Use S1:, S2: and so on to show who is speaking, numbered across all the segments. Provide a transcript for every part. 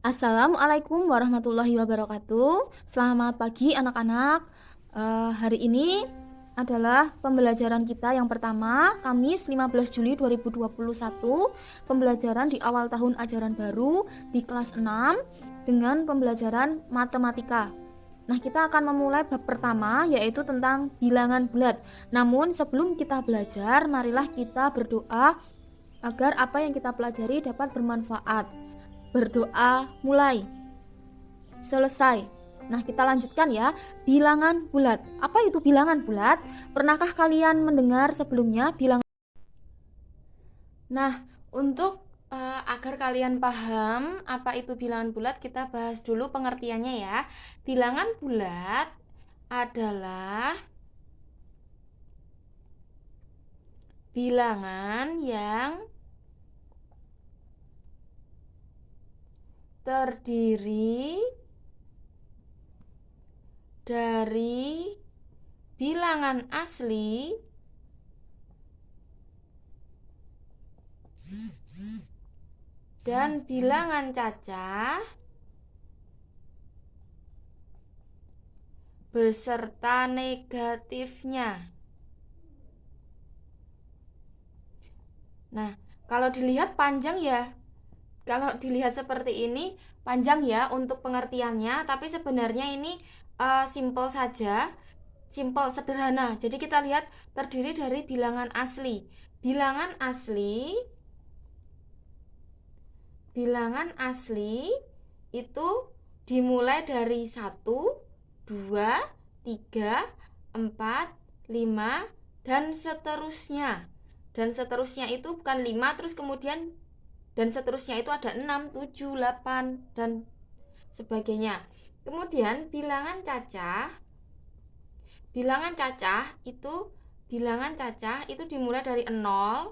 S1: Assalamualaikum warahmatullahi wabarakatuh. Selamat pagi anak-anak. Hari ini adalah pembelajaran kita yang pertama, Kamis 15 Juli 2021. Pembelajaran di awal tahun ajaran baru di kelas 6 dengan pembelajaran matematika. Nah, kita akan memulai bab pertama, yaitu tentang bilangan bulat. Namun sebelum kita belajar, marilah kita berdoa agar apa yang kita pelajari dapat bermanfaat. Berdoa mulai. Selesai. Nah, kita lanjutkan ya. Bilangan bulat. Apa itu bilangan bulat? Pernahkah kalian mendengar sebelumnya bilangan? Nah, untuk agar kalian paham apa itu bilangan bulat, kita bahas dulu pengertiannya ya. Bilangan bulat adalah bilangan yang terdiri dari bilangan asli dan bilangan cacah beserta negatifnya. Nah, kalau dilihat panjang ya. Kalau dilihat seperti ini panjang ya untuk pengertiannya, tapi sebenarnya ini simple saja, simple sederhana. Jadi kita lihat terdiri dari bilangan asli. Bilangan asli itu dimulai dari 1, 2, 3, 4, 5 dan seterusnya. Dan seterusnya itu bukan 5 terus kemudian dan seterusnya itu ada 6, 7, 8 dan sebagainya. Kemudian bilangan cacah itu dimulai dari 0, 1,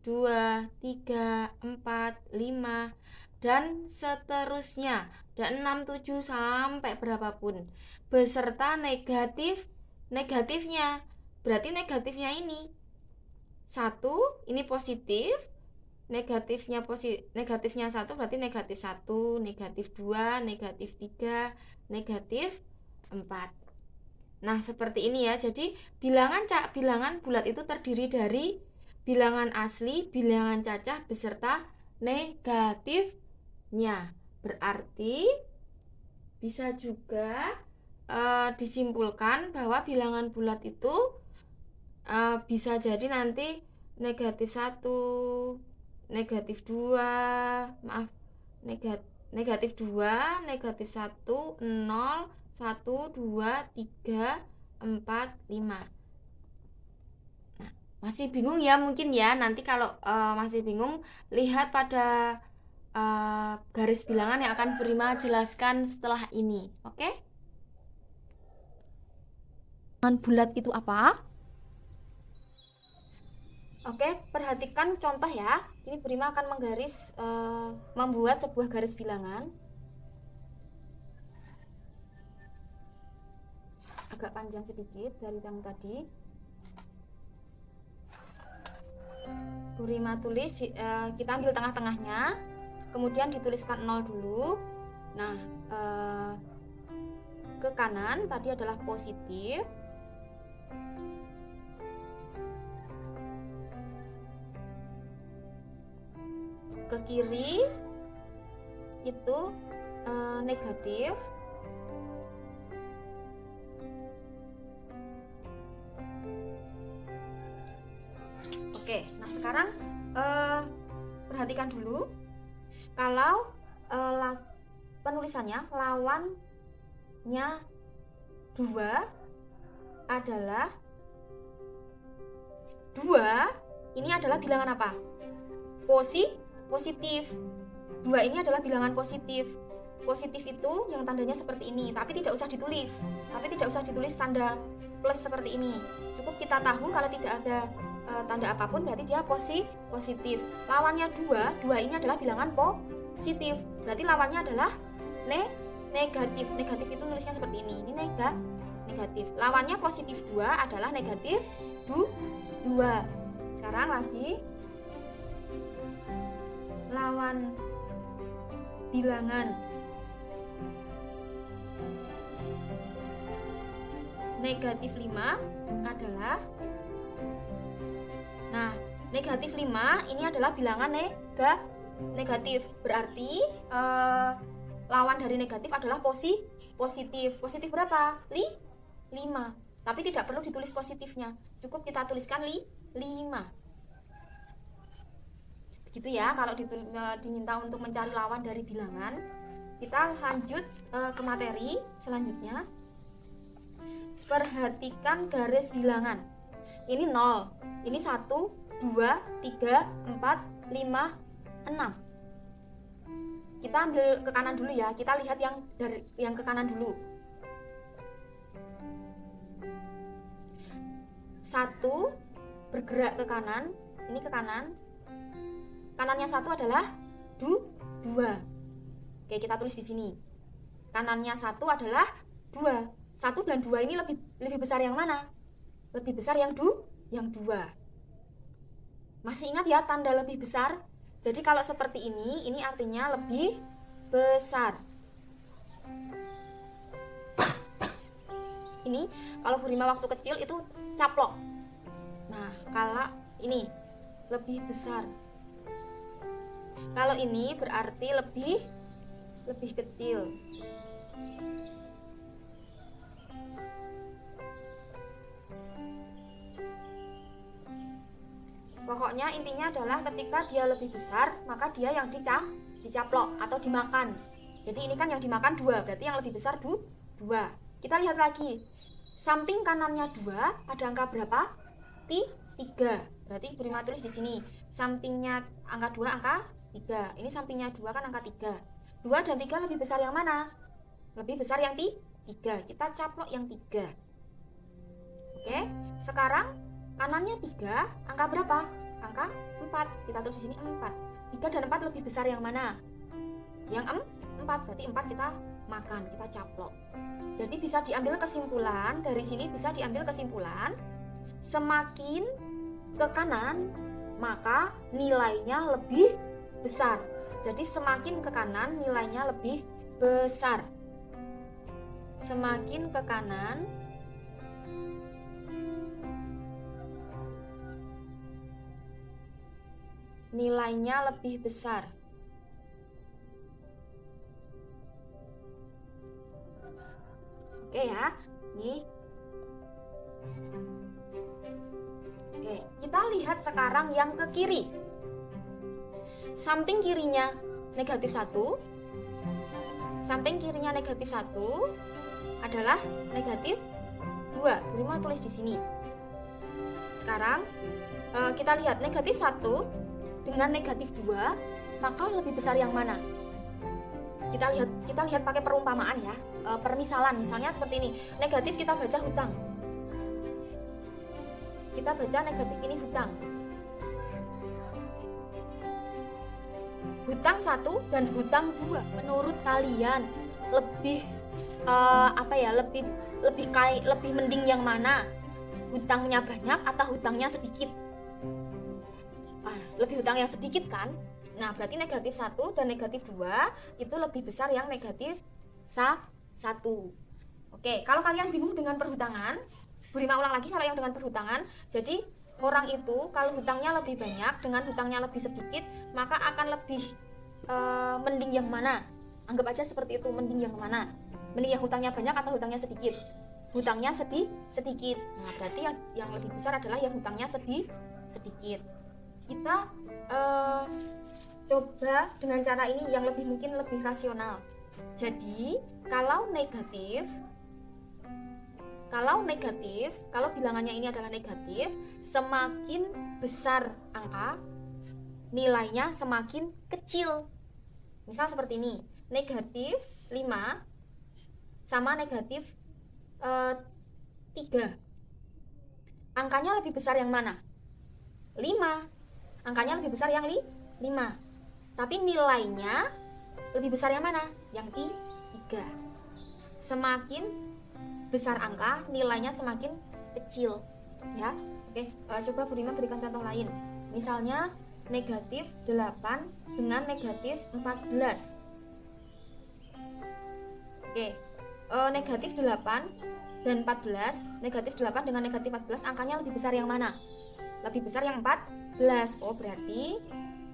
S1: 2, 3, 4, 5 dan seterusnya. Dan 6, 7 sampai berapapun beserta negatifnya. Berarti negatifnya ini 1, ini positif. Negatifnya 1 berarti negatif 1, negatif 2, negatif 3, negatif 4. Nah, seperti ini ya. Jadi bilangan bulat itu terdiri dari bilangan asli, bilangan cacah beserta negatifnya. Berarti bisa juga disimpulkan bahwa bilangan bulat itu bisa jadi nanti negatif 1, negatif 2, negatif 2, negatif 1, 0, 1, 2, 3, 4, 5. Nah, masih bingung ya mungkin ya. Nanti kalau masih bingung, lihat pada garis bilangan yang akan Prima jelaskan setelah ini. Oke? Bilangan bulat itu apa? Oke, perhatikan contoh ya. Ini Prima akan membuat sebuah garis bilangan. Agak panjang sedikit dari yang tadi. Prima tulis, kita ambil tengah-tengahnya, kemudian dituliskan 0 dulu. Nah, ke kanan tadi adalah positif. Ke kiri itu negatif. Oke, nah sekarang perhatikan dulu. Kalau penulisannya lawannya 2 adalah 2, ini adalah bilangan apa? Positif. 2 ini adalah bilangan positif. Positif itu yang tandanya seperti ini, tapi tidak usah ditulis tanda plus seperti ini. Cukup kita tahu kalau tidak ada tanda apapun berarti dia positif. Lawannya 2 ini adalah bilangan positif. Berarti lawannya adalah negatif. Negatif itu nulisnya seperti ini. Ini negatif. Lawannya positif 2 adalah negatif 2. Sekarang lagi lawan bilangan. Negatif 5 adalah, nah negatif 5 ini adalah bilangan negatif. Berarti lawan dari negatif adalah positif. Positif berapa? 5. Tapi tidak perlu ditulis positifnya, cukup kita tuliskan 5. Begitu ya kalau diminta untuk mencari lawan dari bilangan. Kita lanjut ke materi selanjutnya. Perhatikan garis bilangan. Ini 0, ini 1, 2, 3, 4, 5, 6. Kita ambil ke kanan dulu ya. Kita lihat yang ke kanan dulu. 1 bergerak ke kanan, ini ke kanan. Kanannya 1 adalah 2. Oke, kita tulis di sini. Kanannya 1 adalah 2. 1 dan 2 ini lebih besar yang mana? Lebih besar yang 2. Masih ingat ya tanda lebih besar? Jadi kalau seperti ini artinya lebih besar. Ini kalau Bu Rima waktu kecil itu caplok. Nah, kalau ini lebih besar. Kalau ini berarti lebih kecil. Pokoknya intinya adalah ketika dia lebih besar, maka dia yang dicaplok atau dimakan. Jadi ini kan yang dimakan 2, berarti yang lebih besar 2. Kita lihat lagi. Samping kanannya 2, ada angka berapa? 3. Berarti Bu Rima tulis di sini. Sampingnya angka 2, angka 3. Ini sampingnya 2 kan angka 3. 2 dan 3 lebih besar yang mana? Lebih besar yang 3. Kita caplok yang 3. Oke, sekarang kanannya 3, angka berapa? Angka 4. Kita tulis di sini 4. 3 dan 4 lebih besar yang mana? Yang 4. Berarti 4 kita makan, kita caplok. Jadi bisa diambil kesimpulan, dari sini bisa diambil kesimpulan, semakin ke kanan maka nilainya lebih besar. Jadi semakin ke kanan nilainya lebih besar. Semakin ke kanan nilainya lebih besar. Oke ya, nih. Oke, kita lihat sekarang yang ke kiri. Samping kirinya negatif 1. Samping kirinya negatif 1 adalah negatif 2. Bu Rima tulis di sini. Sekarang kita lihat negatif 1 dengan negatif 2, maka lebih besar yang mana? Kita lihat pakai perumpamaan ya. Permisalan misalnya seperti ini. Negatif kita baca hutang. Kita baca negatif ini hutang. Hutang 1 dan hutang 2. Menurut kalian lebih lebih mending yang mana? Hutangnya banyak atau hutangnya sedikit? Lebih hutang yang sedikit kan? Nah, berarti negatif 1 dan negatif 2 itu lebih besar yang negatif 1. Oke, kalau kalian bingung dengan perhutangan, Bu Rima ulang lagi kalau yang dengan perhutangan. Jadi orang itu kalau hutangnya lebih banyak dengan hutangnya lebih sedikit, maka akan lebih mending yang mana? Anggap aja seperti itu, mending yang mana? Mending yang hutangnya banyak atau hutangnya sedikit? Hutangnya sedikit. Nah, berarti yang lebih besar adalah yang hutangnya sedikit. Kita coba dengan cara ini yang mungkin lebih rasional. Jadi kalau bilangannya ini adalah negatif, semakin besar angka, nilainya semakin kecil. Misal seperti ini, negatif 5 sama negatif 3. Angkanya lebih besar yang mana? 5. Angkanya lebih besar yang 5. Tapi nilainya lebih besar yang mana? Yang 3. Semakin besar angka, nilainya semakin kecil. Ya. Oke, coba Bu Rima berikan contoh lain. Misalnya negatif 8 dengan negatif 14. Oke, negatif 8 dan 14, negatif 8 dengan negatif 14, angkanya lebih besar yang mana? Lebih besar yang 14. Oh, berarti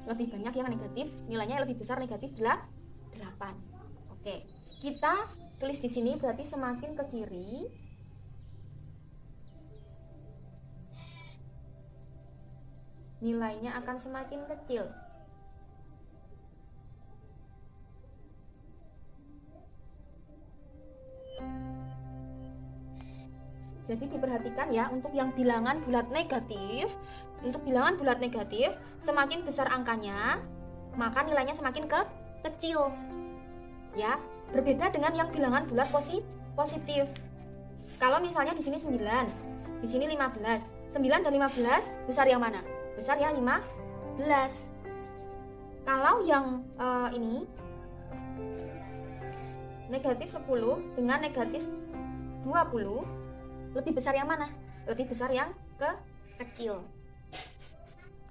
S1: lebih banyak yang negatif, nilainya lebih besar negatif 8. Oke, kita tulis di sini berarti semakin ke kiri nilainya akan semakin kecil. Jadi diperhatikan ya, untuk yang bilangan bulat negatif, semakin besar angkanya, maka nilainya semakin kecil. Ya, berbeda dengan yang bilangan bulat positif. Kalau misalnya di sini 9, di sini 15. 9 dan 15 besar yang mana? Besar yang 15. Kalau yang ini negatif 10 dengan negatif 20, lebih besar yang mana? Lebih besar yang kecil.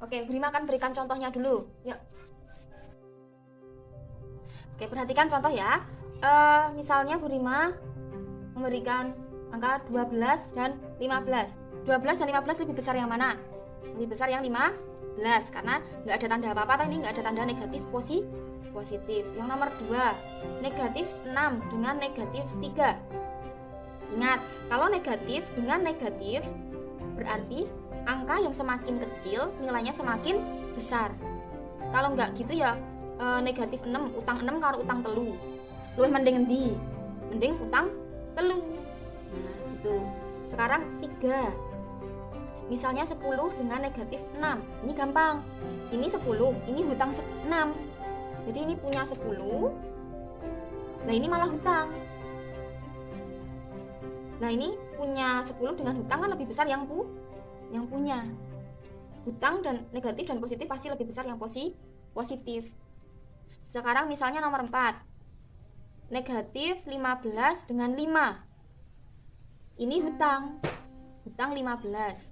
S1: Oke, Burima akan berikan contohnya dulu. Yuk. Oke, perhatikan contoh ya. Misalnya Burima memberikan angka 12 dan 15. 12 dan 15 lebih besar yang mana? Lebih besar yang 15, karena nggak ada tanda apa-apa tadi, nggak ada tanda negatif positif. Yang nomor 2, negatif 6 dengan negatif 3. Ingat, kalau negatif dengan negatif berarti angka yang semakin kecil nilainya semakin besar. Kalau nggak gitu ya negatif 6, utang 6 karo utang telu. Luwih mending endi? Mending utang telu. Nah, gitu. Sekarang 3. Misalnya 10 dengan negatif 6. Ini gampang. Ini 10, ini hutang 6. Jadi ini punya 10. Nah, ini malah hutang. Nah, ini punya 10 dengan hutang kan lebih besar yang punya. Hutang dan negatif dan positif pasti lebih besar yang positif. Sekarang misalnya nomor 4. Negatif 15 dengan 5. Ini hutang 15.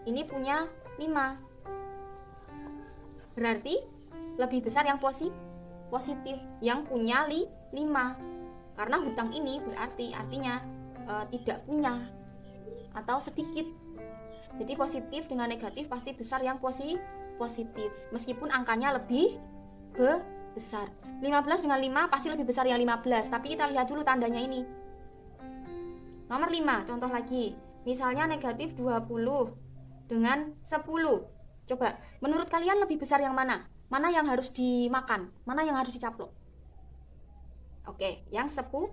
S1: Ini punya 5. Berarti lebih besar yang positif, yang punya 5. Karena hutang ini artinya tidak punya atau sedikit. Jadi positif dengan negatif pasti besar yang positif, meskipun angkanya lebih besar. 15 dengan 5 pasti lebih besar yang 15, tapi kita lihat dulu tandanya ini. Nomor 5, contoh lagi. Misalnya negatif 20 dengan 10. Coba, menurut kalian lebih besar yang mana? Mana yang harus dimakan? Mana yang harus dicaplok? Oke, yang 10,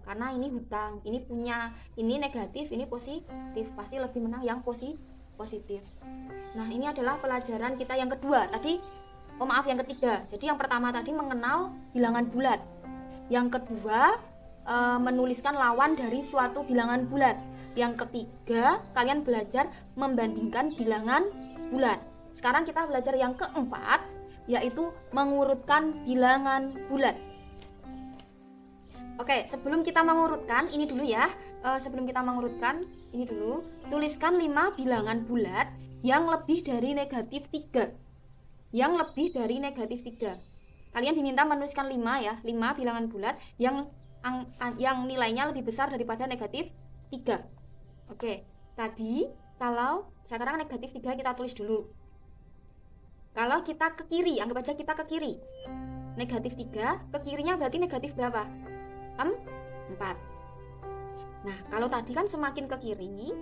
S1: karena ini hutang, ini punya, ini negatif, ini positif, pasti lebih menang yang positif. Nah, ini adalah pelajaran kita yang kedua. Yang ketiga. Jadi yang pertama tadi mengenal bilangan bulat. Yang kedua menuliskan lawan dari suatu bilangan bulat. Yang ketiga, kalian belajar membandingkan bilangan bulat. Sekarang kita belajar yang keempat, yaitu mengurutkan bilangan bulat. Oke, sebelum kita mengurutkan, ini dulu ya. Tuliskan 5 bilangan bulat yang lebih dari negatif 3. Kalian diminta menuliskan 5 ya, 5 bilangan bulat yang nilainya lebih besar daripada negatif 3. Oke, tadi kalau sekarang negatif 3 kita tulis dulu. Kalau kita ke kiri, anggap aja kita ke kiri. Negatif 3, ke kirinya berarti negatif berapa? 4. Nah, kalau tadi kan semakin ke kiri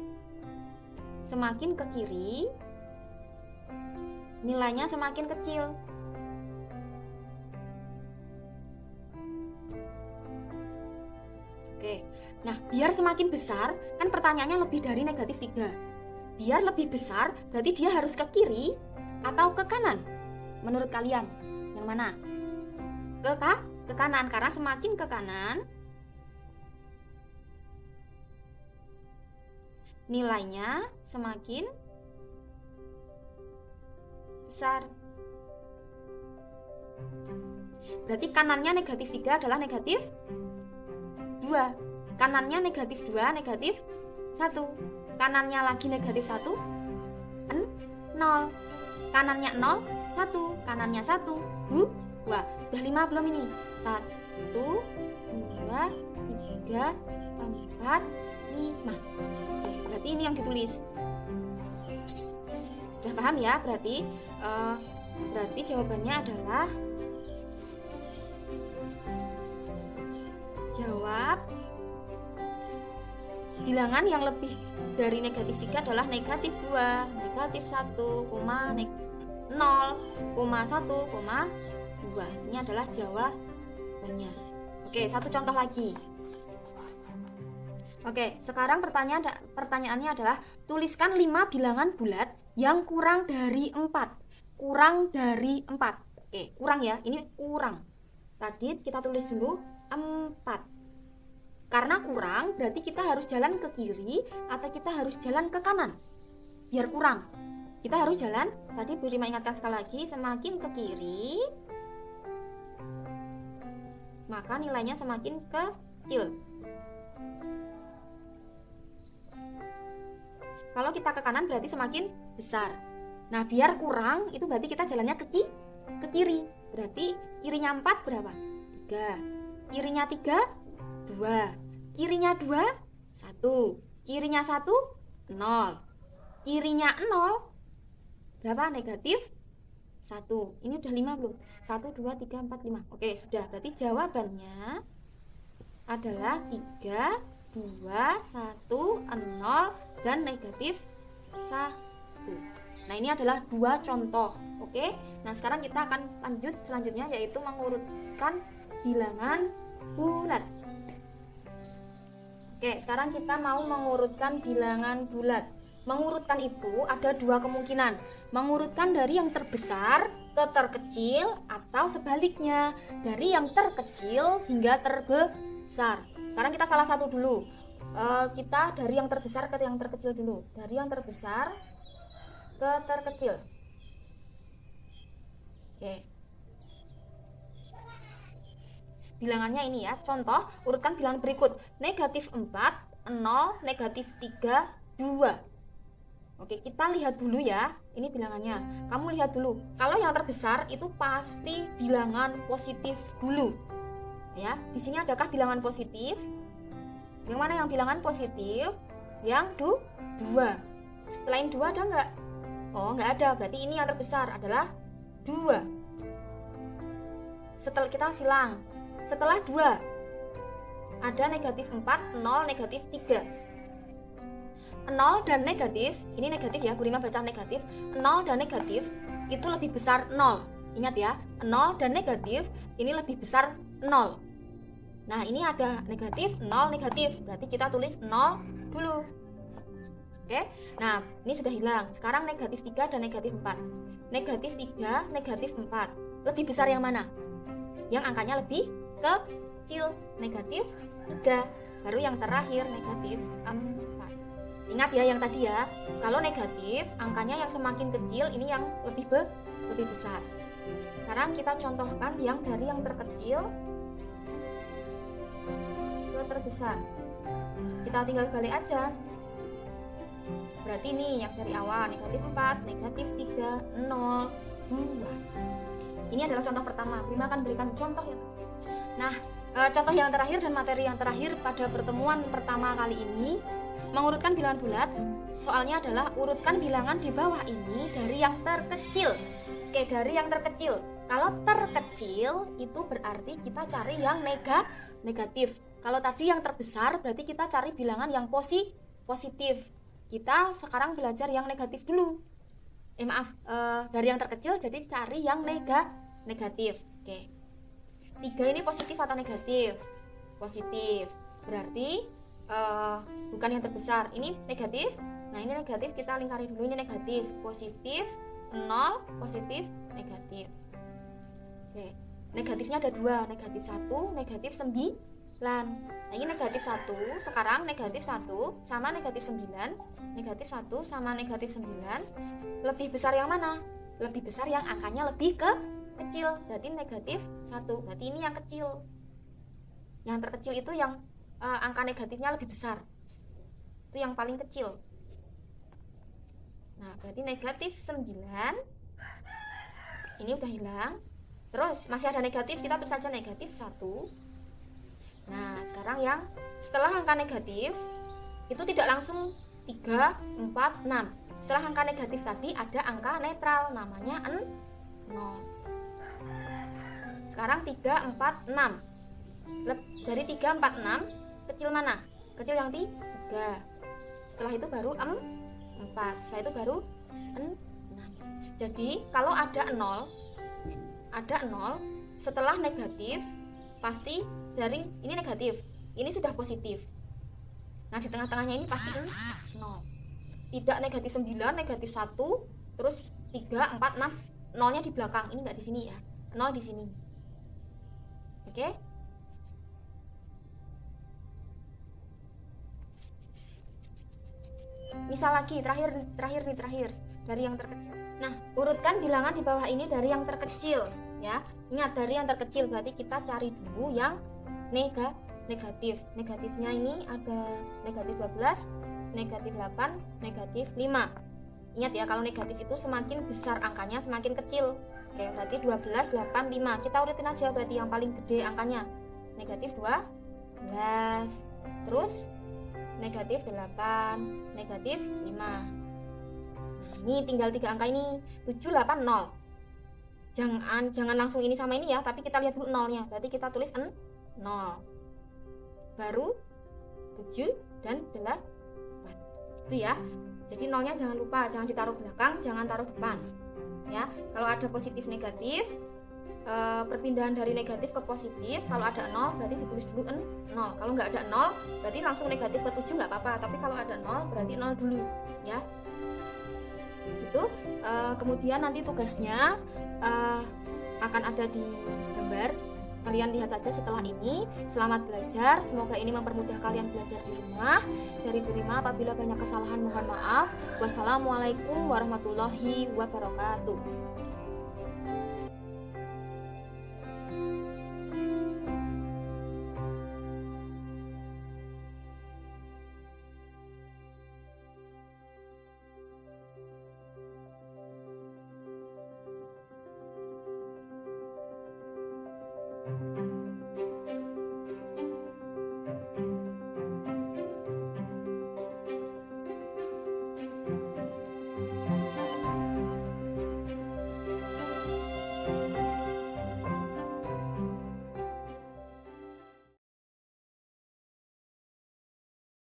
S1: nilainya semakin kecil. Oke. Nah, biar semakin besar, kan pertanyaannya lebih dari negatif 3. Biar lebih besar, berarti dia harus ke kiri atau ke kanan? Menurut kalian, yang mana? Ke kanan, karena semakin ke kanan nilainya semakin besar. Berarti kanannya negatif 3 adalah negatif 2. Kanannya negatif 2, negatif 1. Kanannya lagi negatif 1, 0. Kanannya 0, 1. Kanannya 1, 2. Udah 5 belum ini? 1, 1, 2, 3, 4, 5. Oke, berarti ini yang ditulis. Udah paham ya? Berarti jawabannya adalah jawab bilangan yang lebih dari negatif 3 adalah negatif 2, negatif 1, 0,1,2. Ini adalah jawabannya. Oke, satu contoh lagi. Oke, sekarang pertanyaannya adalah tuliskan 5 bilangan bulat yang kurang dari 4. Kurang dari 4. Oke, kurang ya, ini kurang. Tadi kita tulis dulu 4. Karena kurang, berarti kita harus jalan ke kiri atau kita harus jalan ke kanan. Biar kurang, kita harus jalan, tadi Bu Rima ingatkan sekali lagi, semakin ke kiri, maka nilainya semakin kecil. Kalau kita ke kanan berarti semakin besar. Nah, biar kurang, itu berarti kita jalannya ke kiri. Berarti kirinya 4 berapa? 3. Kirinya 3, 2. Kirinya 2, 1. Kirinya 1, 0. Kirinya 0 berapa? Negatif 1. Ini udah 5 belum? 1, 2, 3, 4, 5. Oke, sudah. Berarti jawabannya adalah 3, 2, 1, 0 dan negatif 1. Nah, ini adalah 2 contoh. Oke. Nah, sekarang kita akan lanjut selanjutnya, yaitu mengurutkan bilangan bulat. Oke, sekarang kita mau mengurutkan bilangan bulat. Mengurutkan itu ada 2 kemungkinan. Mengurutkan dari yang terbesar ke terkecil atau sebaliknya, dari yang terkecil hingga terbesar. Sekarang kita salah satu dulu. Kita dari yang terbesar ke yang terkecil dulu. Dari yang terbesar ke terkecil. Oke. Bilangannya ini ya, contoh urutkan bilangan berikut: negatif 4, 0, negatif 3, 2. Oke, kita lihat dulu ya, ini bilangannya. Kamu lihat dulu, kalau yang terbesar itu pasti bilangan positif dulu. Ya, di sini adakah bilangan positif? Yang mana yang bilangan positif? Yang 2. Selain 2 ada nggak? Oh, nggak ada, berarti ini yang terbesar adalah 2. Setelah kita silang, setelah 2 ada negatif 4, 0, negatif 3. 0 dan negatif, ini negatif ya, Bu Rima baca negatif. 0 dan negatif itu lebih besar 0. Ingat ya, 0 dan negatif ini lebih besar 0. Nah, ini ada negatif, 0, negatif. Berarti kita tulis 0 dulu. Oke, nah ini sudah hilang. Sekarang negatif 3 dan negatif 4. Negatif 3, negatif 4. Lebih besar yang mana? Yang angkanya lebih kecil, negatif 3. Baru yang terakhir negatif 4. Ingat ya yang tadi ya, kalau negatif angkanya yang semakin kecil, ini yang lebih besar. Sekarang kita contohkan yang dari yang terkecil ke terbesar. Kita tinggal balik aja. Berarti ini yang dari awal, negatif 4, negatif 3, 0, 2. Ini adalah contoh pertama. Bima akan berikan contoh yang contoh yang terakhir dan materi yang terakhir pada pertemuan pertama kali ini, mengurutkan bilangan bulat. Soalnya adalah urutkan bilangan di bawah ini dari yang terkecil. Oke, dari yang terkecil. Kalau terkecil itu berarti kita cari yang negatif. Kalau tadi yang terbesar berarti kita cari bilangan yang positif. Kita sekarang belajar yang negatif dulu. Dari yang terkecil jadi cari yang negatif. Oke. 3 ini positif atau negatif? Positif. Berarti bukan yang terbesar. Ini negatif. Nah, ini negatif, kita lingkari dulu. Ini negatif, positif, 0, positif, negatif. Oke. Negatifnya ada 2, negatif 1, negatif 9. Nah, ini negatif 1, sekarang negatif 1 sama negatif 9. Negatif 1 sama negatif 9. Lebih besar yang mana? Lebih besar yang angkanya lebih kecil. Berarti negatif 1. Berarti ini yang kecil. Yang terkecil itu yang angka negatifnya lebih besar. Itu yang paling kecil. Nah, berarti negatif 9. Ini udah hilang. Terus masih ada negatif, kita tulis saja negatif 1. Nah, sekarang yang setelah angka negatif itu tidak langsung 3, 4, 6. Setelah angka negatif tadi ada angka netral, namanya 0. Sekarang 3, 4, 6. Dari 3, 4, 6 kecil mana? Kecil yang 3. Setelah itu baru 4. Setelah itu baru 6. Jadi kalau ada 0 setelah negatif, pasti dari ini negatif, ini sudah positif. Nah, di tengah-tengahnya ini pasti 0. Tidak negatif 9, negatif 1, terus 3, 4, 6, 0-nya di belakang. Ini enggak di sini ya. 0 di sini. Oke? Misal lagi, terakhir dari yang terkecil. Nah, urutkan bilangan di bawah ini dari yang terkecil ya. Ingat, dari yang terkecil berarti kita cari dulu yang negatif. Negatifnya ini ada negatif 12, negatif 8, negatif 5. Ingat ya, kalau negatif itu semakin besar angkanya semakin kecil. Oke, berarti 12, 8, 5. Kita urutin aja, berarti yang paling gede angkanya negatif 12. Terus negatif 8, negatif 5. Ini tinggal 3 angka ini, 7, 8, 0. Jangan langsung ini sama ini ya, tapi kita lihat dulu 0-nya. Berarti kita tulis 0. Baru 7 dan 8. Itu ya. Jadi 0-nya jangan lupa, jangan ditaruh belakang, jangan taruh depan. Ya, kalau ada positif negatif, perpindahan dari negatif ke positif, kalau ada 0 berarti ditulis dulu 0. Kalau nggak ada 0 berarti langsung negatif ke 7 nggak apa-apa, tapi kalau ada 0 berarti 0 dulu ya. Gitu. Kemudian nanti tugasnya akan ada di gambar. Kalian lihat saja setelah ini. Selamat belajar, semoga ini mempermudah kalian belajar di rumah. Dari Bu Rima, apabila banyak kesalahan mohon maaf. Wassalamualaikum warahmatullahi wabarakatuh.